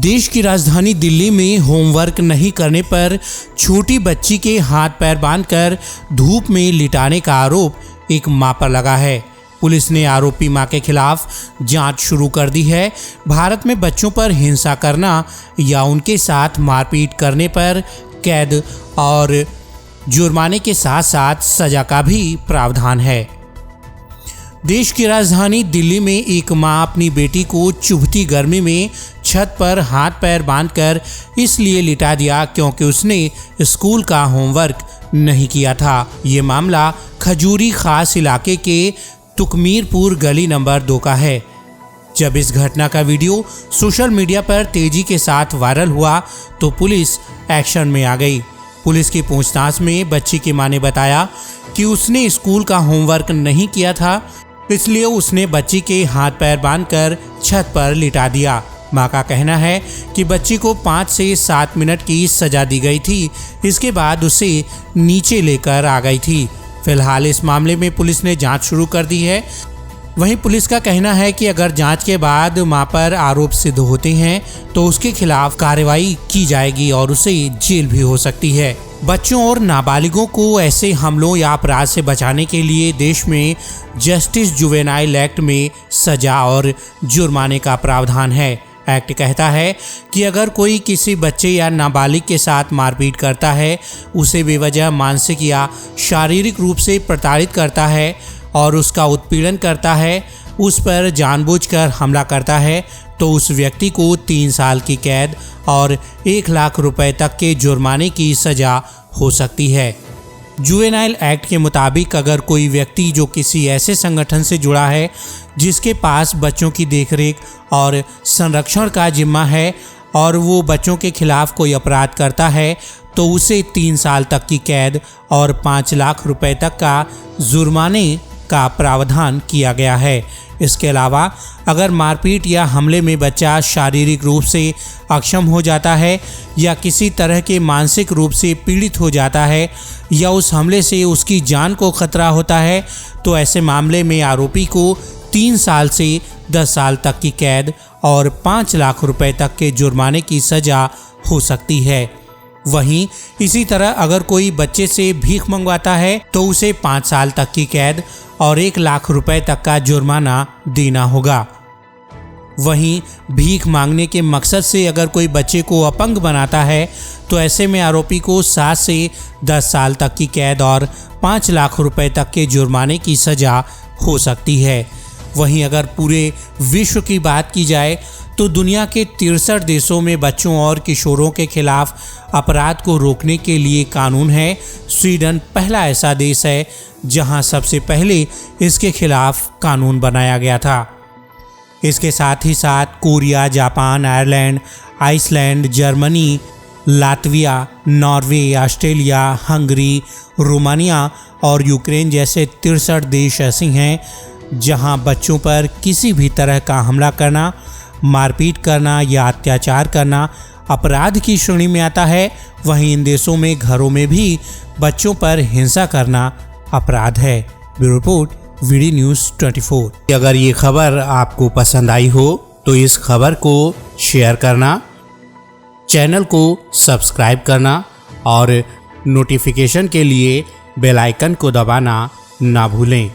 देश की राजधानी दिल्ली में होमवर्क नहीं करने पर छोटी बच्ची के हाथ पैर बांधकर धूप में लिटाने का आरोप एक मां पर लगा है। पुलिस ने आरोपी मां के खिलाफ जांच शुरू कर दी है। भारत में बच्चों पर हिंसा करना या उनके साथ मारपीट करने पर कैद और जुर्माने के साथ साथ सजा का भी प्रावधान है। देश की राजधानी दिल्ली में एक मां अपनी बेटी को चुभती गर्मी में छत पर हाथ पैर बांधकर इसलिए लिटा दिया क्योंकि उसने स्कूल का होमवर्क नहीं किया था। ये मामला खजूरी खास इलाके के तुकमीरपुर गली नंबर 2 का है। जब इस घटना का वीडियो सोशल मीडिया पर तेजी के साथ वायरल हुआ तो पुलिस एक्शन में आ गई। पुलिस की पूछताछ में बच्ची की मां ने बताया कि उसने स्कूल का होमवर्क नहीं किया था, इसलिए उसने बच्ची के हाथ पैर बांधकर छत पर लिटा दिया। मां का कहना है कि बच्ची को 5 से 7 मिनट की सजा दी गई थी। इसके बाद उसे नीचे लेकर आ गई थी। फिलहाल इस मामले में पुलिस ने जांच शुरू कर दी है। वहीं पुलिस का कहना है कि अगर जांच के बाद मां पर आरोप सिद्ध होते हैं तो उसके खिलाफ कार्रवाई की जाएगी और उसे जेल भी हो सकती है। बच्चों और नाबालिगों को ऐसे हमलों या अपराध से बचाने के लिए देश में जस्टिस जुवेनाइल एक्ट में सजा और जुर्माने का प्रावधान है। एक्ट कहता है कि अगर कोई किसी बच्चे या नाबालिग के साथ मारपीट करता है, उसे बेवजह मानसिक या शारीरिक रूप से प्रताड़ित करता है और उसका उत्पीड़न करता है, उस पर जानबूझकर हमला करता है तो उस व्यक्ति को 3 साल की कैद और 1 लाख रुपए तक के जुर्माने की सजा हो सकती है। जुवेनाइल एक्ट के मुताबिक अगर कोई व्यक्ति जो किसी ऐसे संगठन से जुड़ा है जिसके पास बच्चों की देखरेख और संरक्षण का जिम्मा है और वो बच्चों के खिलाफ कोई अपराध करता है तो उसे 3 साल तक की कैद और 5 लाख रुपए तक का जुर्माने का प्रावधान किया गया है। इसके अलावा अगर मारपीट या हमले में बच्चा शारीरिक रूप से अक्षम हो जाता है या किसी तरह के मानसिक रूप से पीड़ित हो जाता है या उस हमले से उसकी जान को खतरा होता है तो ऐसे मामले में आरोपी को 3 साल से 10 साल तक की कैद और 5 लाख रुपए तक के जुर्माने की सजा हो सकती है। वहीं इसी तरह अगर कोई बच्चे से भीख मंगवाता है तो उसे 5 साल तक की कैद और 1 लाख रुपए तक का जुर्माना देना होगा। वहीं भीख मांगने के मकसद से अगर कोई बच्चे को अपंग बनाता है तो ऐसे में आरोपी को 7 से 10 साल तक की कैद और 5 लाख रुपए तक के जुर्माने की सजा हो सकती है। वहीं अगर पूरे विश्व की बात की जाए तो दुनिया के 63 देशों में बच्चों और किशोरों के खिलाफ अपराध को रोकने के लिए कानून है। स्वीडन पहला ऐसा देश है जहां सबसे पहले इसके खिलाफ कानून बनाया गया था। इसके साथ ही साथ Korea, Japan, Ireland, Iceland, Germany, Latvia, Norway, Australia, Hungary, Romania और यूक्रेन जैसे 63 देश ऐसे हैं जहां बच्चों पर किसी भी तरह का हमला करना, मारपीट करना या अत्याचार करना अपराध की श्रेणी में आता है। वहीं इन देशों में घरों में भी बच्चों पर हिंसा करना अपराध है। Bureau report, VD news 24। अगर ये खबर आपको पसंद आई हो तो इस खबर को शेयर करना, चैनल को सब्सक्राइब करना और नोटिफिकेशन के लिए बेल आइकन को दबाना ना भूलें।